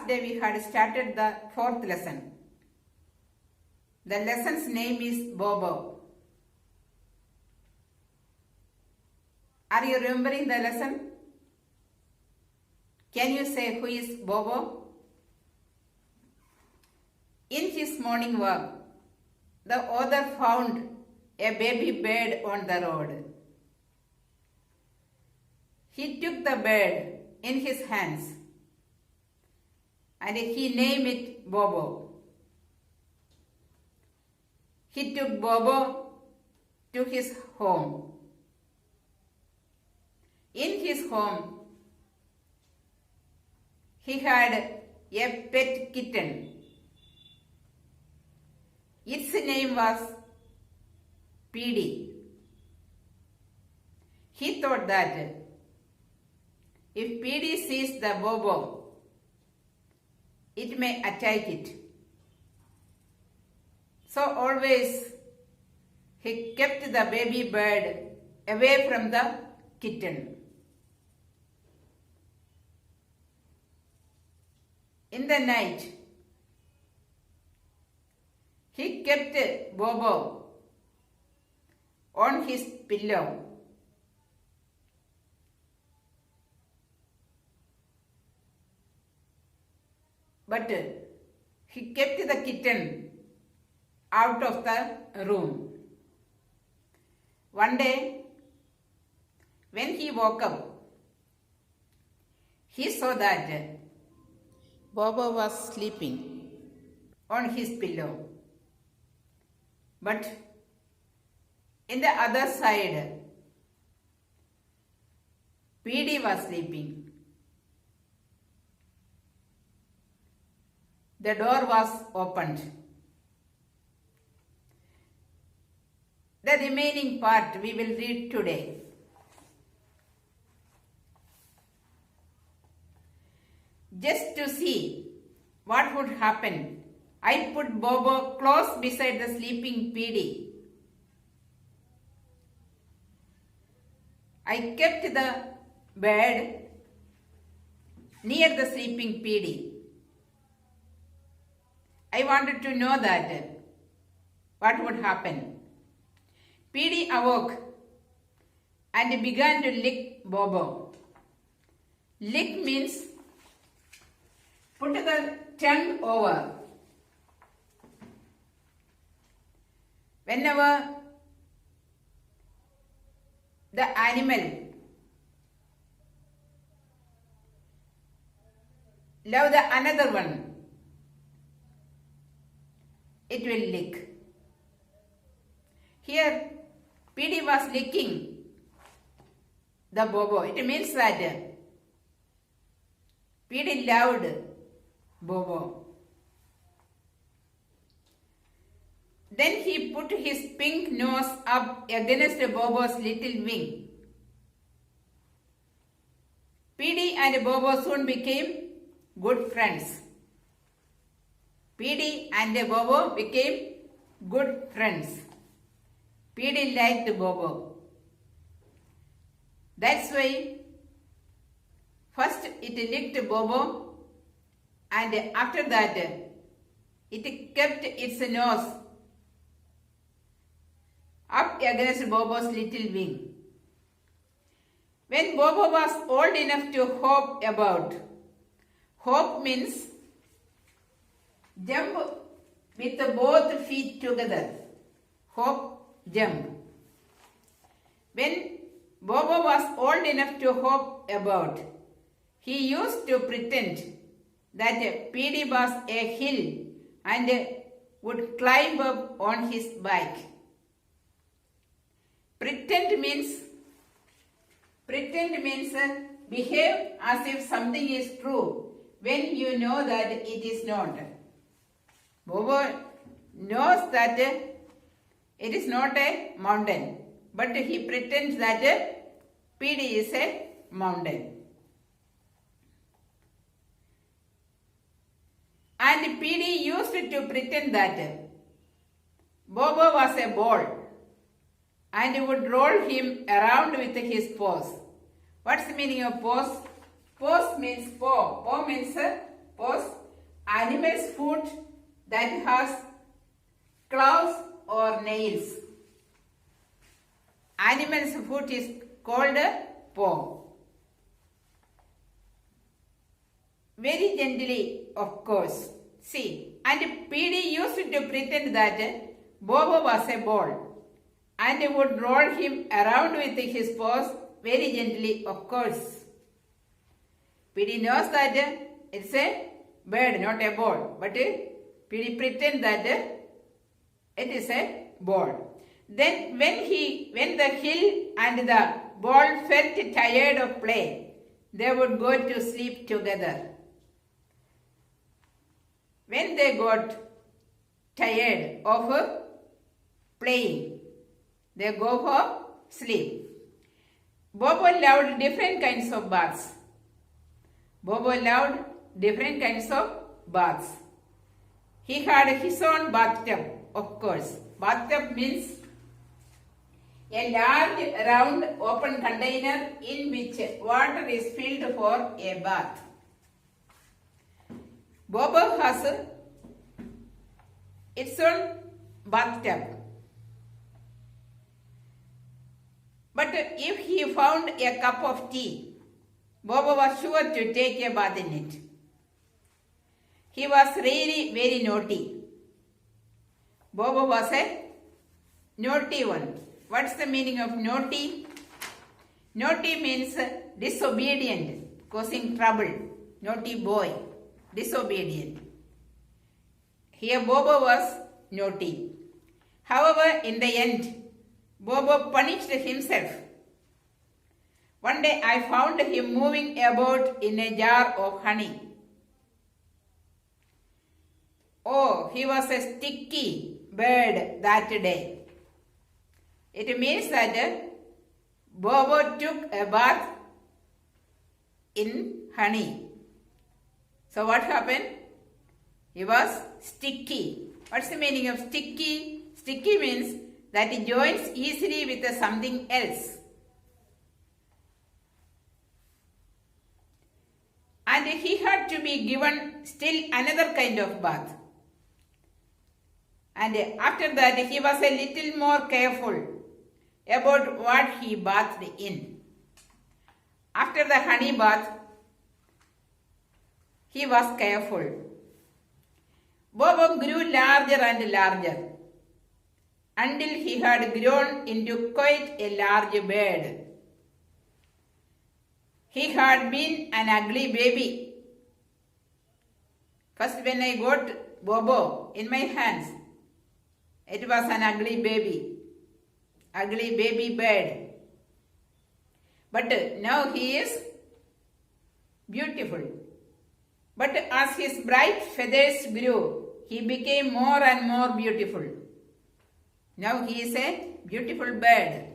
Last day we had started the fourth lesson. The lesson's name is Bobo. Are you remembering the lesson? Can you say who is Bobo? In his morning walk, the author found a baby bird on the road. He took the bird in his hands and he named it Bobo. He took Bobo to his home. In his home, he had a pet kitten. Its name was Petey. He thought that if Petey sees the Bobo, it may attack it. So always he kept the baby bird away from the kitten. In the night, he kept Bobo on his pillow. But he kept the kitten out of the room. One day, when he woke up, he saw that Bobo was sleeping on his pillow. But in the other side, Petey was sleeping. The door was opened. The remaining part we will read today. Just to see what would happen, I put Bobo close beside the sleeping Petey. I kept the bird near the sleeping Petey. I wanted to know that what would happen. Petey awoke and began to lick Bobo. Lick means put the tongue over. Whenever the animal love the another one, it will lick. Here, Petey was licking the Bobo. It means that Petey loved Bobo. Then he put his pink nose up against Bobo's little wing. Petey and Bobo soon became good friends. Petey and Bobo became good friends. Petey liked Bobo. That's why first it licked Bobo and after that it kept its nose up against Bobo's little wing. When Bobo was old enough to hop about, hop means jump with both feet together. Hop, jump. When Bobo was old enough to hop about, he used to pretend that Petey was a hill and would climb up on his back. Pretend means behave as if something is true when you know that it is not. Bobo knows that it is not a mountain, but he pretends that Petey is a mountain. And Petey used to pretend that Bobo was a ball and would roll him around with his paws. What's the meaning of paws? Paws means paw. Paw means pose animal's foot that has claws or nails. Animal's foot is called paw. Very gently, of course. See, and PD used to pretend that Bobo was a ball and would roll him around with his paws very gently, of course. PD knows that it's a bird, not a ball, but PD pretends that it is a ball. Then when the hill and the ball felt tired of play, they would go to sleep together. When they got tired of playing, they go for sleep. Bobo loved different kinds of baths. Bobo loved different kinds of baths. He had his own bathtub, of course. Bathtub means a large round open container in which water is filled for a bath. Bobo has its own bathtub. But if he found a cup of tea, Bobo was sure to take a bath in it. He was really very naughty. Bobo was a naughty one. What's the meaning of naughty? Naughty means disobedient, causing trouble. Naughty boy, disobedient. Here Bobo was naughty. However, in the end, Bobo punished himself. One day I found him moving about in a jar of honey. Oh, he was a sticky bird that day. It means that Bobo took a bath in honey. So what happened? He was sticky. What's the meaning of sticky? Sticky means that it joins easily with something else. And he had to be given still another kind of bath. And after that he was a little more careful about what he bathed in. After the honey bath, he was careful. Bobo grew larger and larger until he had grown into quite a large bird. He had been an ugly baby. First when I got Bobo in my hands, it was an ugly baby bird. But now he is beautiful. But as his bright feathers grew, he became more and more beautiful. Now he is a beautiful bird.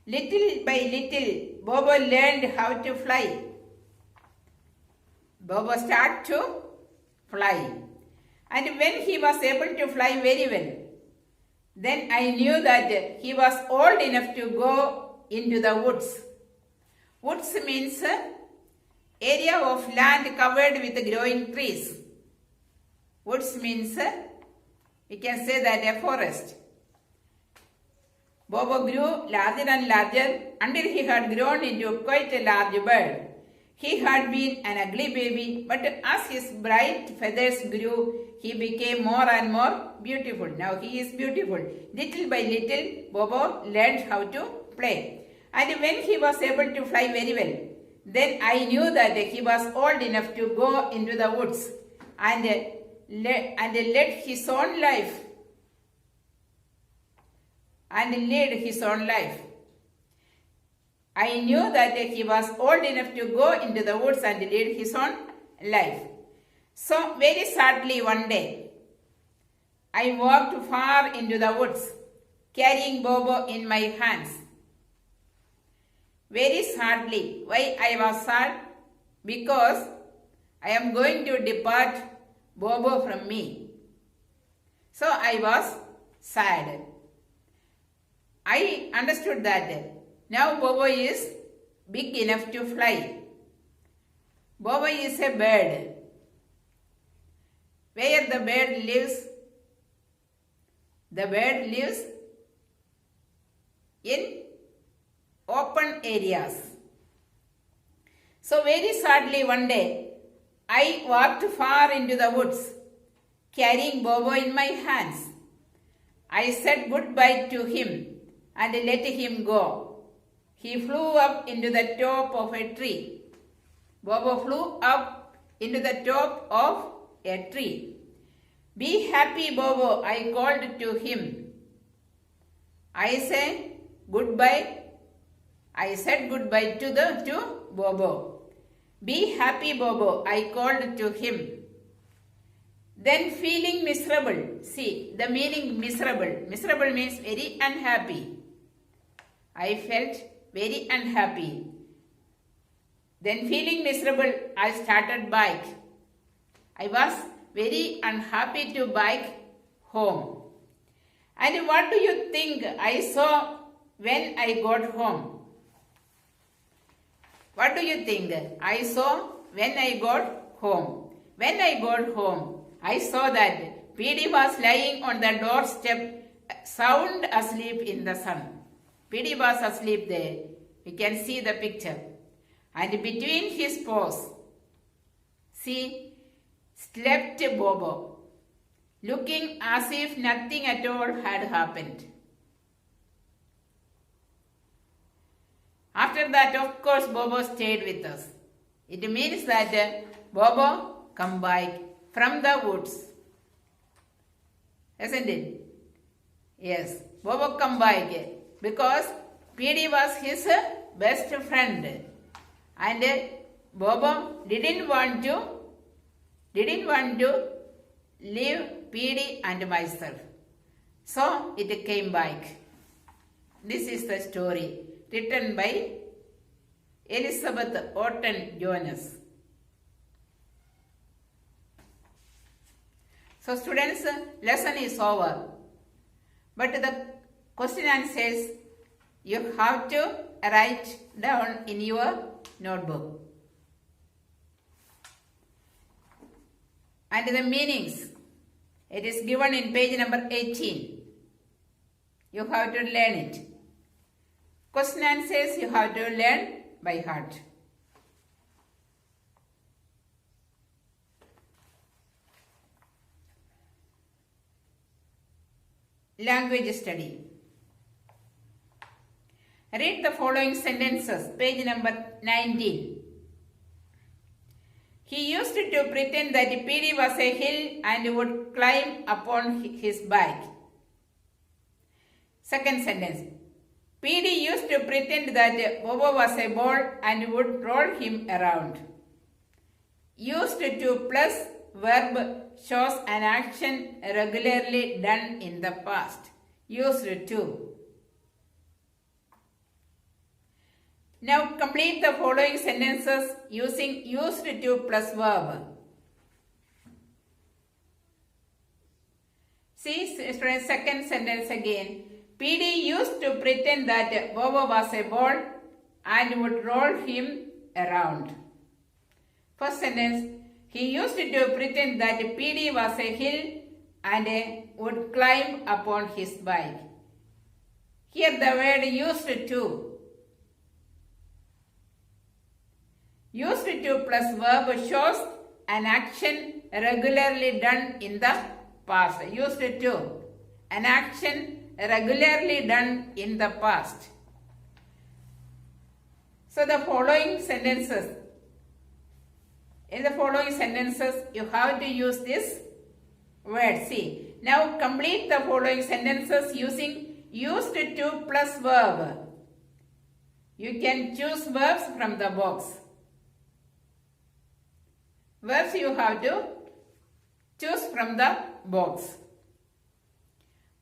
Little by little, Bobo learned how to fly. Bobo started to fly. And when he was able to fly very well, then I knew that he was old enough to go into the woods. Woods means area of land covered with growing trees. Woods means, we can say that a forest. Bobo grew larger and larger until he had grown into quite a large bird. He had been an ugly baby, but as his bright feathers grew, he became more and more beautiful. Now he is beautiful. Little by little, Bobo learned how to play. And when he was able to fly very well, then I knew that he was old enough to go into the woods and lead his own life. I knew that he was old enough to go into the woods and lead his own life. So very sadly one day, I walked far into the woods, carrying Bobo in my hands. Very sadly. Why I was sad? Because I am going to depart Bobo from me. So I was sad. I understood that now Bobo is big enough to fly. Bobo is a bird. where the bird lives. The bird lives in open areas. So very sadly one day, I walked far into the woods, carrying Bobo in my hands. I said goodbye to him and let him go. He flew up into the top of a tree. Bobo flew up into the top of a tree. Be happy, Bobo, I called to him. I said goodbye to Bobo. Be happy, Bobo, I called to him. Then feeling miserable. See, the meaning miserable. Miserable means very unhappy. I felt very unhappy. Then feeling miserable, I started bike. I was very unhappy to bike home. And what do you think I saw when I got home? What do you think I saw when I got home? When I got home, I saw that PD was lying on the doorstep, sound asleep in the sun. PD was asleep there. You can see the picture. And between his paws, see, slept Bobo, looking as if nothing at all had happened. After that, of course, Bobo stayed with us. It means that Bobo come back from the woods. Isn't it? Yes, Bobo come back because PD was his best friend. And Bobo didn't want to leave PD and myself. So it came back. This is the story written by Elizabeth Orton Jones. So students, lesson is over. But the question answers you have to write down in your notebook. And the meanings, it is given in page number 18. You have to learn it. Question answers you have to learn by heart. Language study. Read the following sentences, page number 19. He used to pretend that PD was a hill and would climb upon his back. Second sentence. PD used to pretend that Bobo was a ball and would roll him around. Used to plus verb shows an action regularly done in the past. Used to. Now complete the following sentences using used to plus verb. See students, second sentence again. PD used to pretend that Bobo was a ball and would roll him around. First sentence. He used to pretend that PD was a hill and would climb upon his bike. Here the word used to. Used to plus verb shows an action regularly done in the past. Used to. An action regularly done in the past. So the following sentences. In the following sentences, you have to use this word. See. Now complete the following sentences using used to plus verb. You can choose verbs from the box. Verbs you have to choose from the box.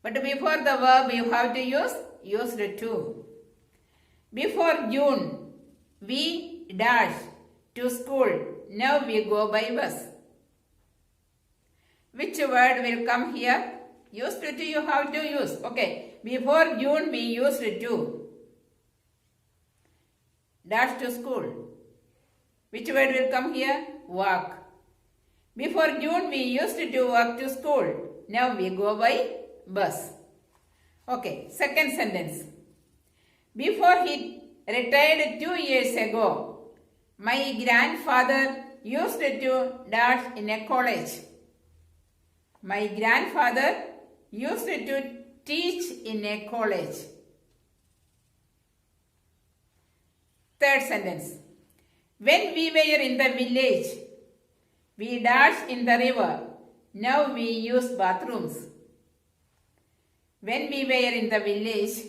But before the verb you have to use used to. Before June, we dash to school. Now we go by bus. Which word will come here? Used to you have to use. Okay. Before June we used to. Dash to school. Which word will come here? Walk. Before June, we used to walk to school. Now we go by bus. Okay, second sentence. Before he retired 2 years ago, my grandfather used to dash in a college. My grandfather used to teach in a college. Third sentence. When we were in the village, we dashed in the river. Now we use bathrooms. When we were in the village,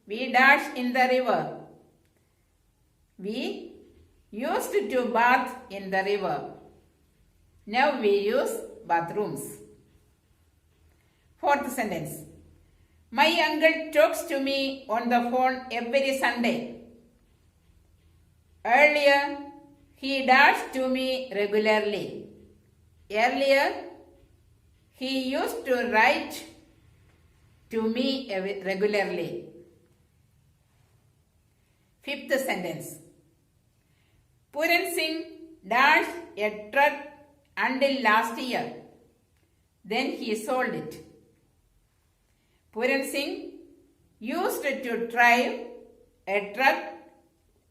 we dashed in the river. We used to bath in the river. Now we use bathrooms. Fourth sentence. My uncle talks to me on the phone every Sunday. Earlier, he dashed to me regularly. Earlier, he used to write to me regularly. Fifth sentence. Puran Singh dashed a truck until last year. Then he sold it. Puran Singh used to drive a truck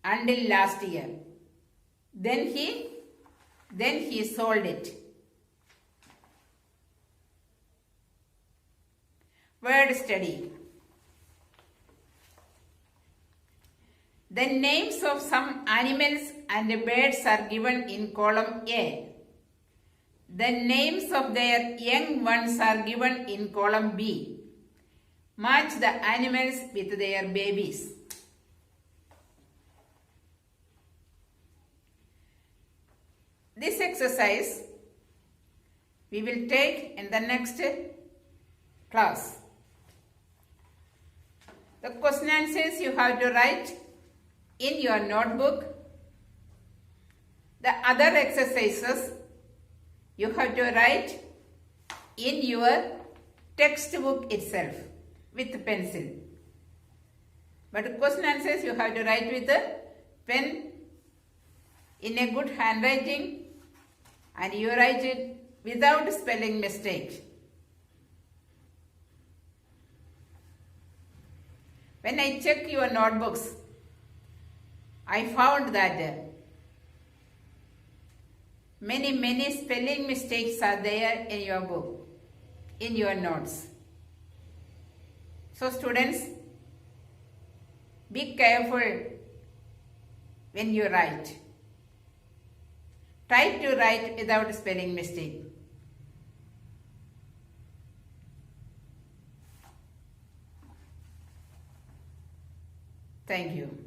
until last year. Then he sold it. Word study. The names of some animals and birds are given in column A. The names of their young ones are given in column B. Match the animals with their babies. This exercise we will take in the next class. The question answers you have to write in your notebook. The other exercises you have to write in your textbook itself with pencil. But question answers you have to write with a pen in a good handwriting, and you write it without spelling mistake. When I check your notebooks, I found that many spelling mistakes are there in your book, in your notes. So students, be careful when you write. Try to write without spelling mistake. Thank you.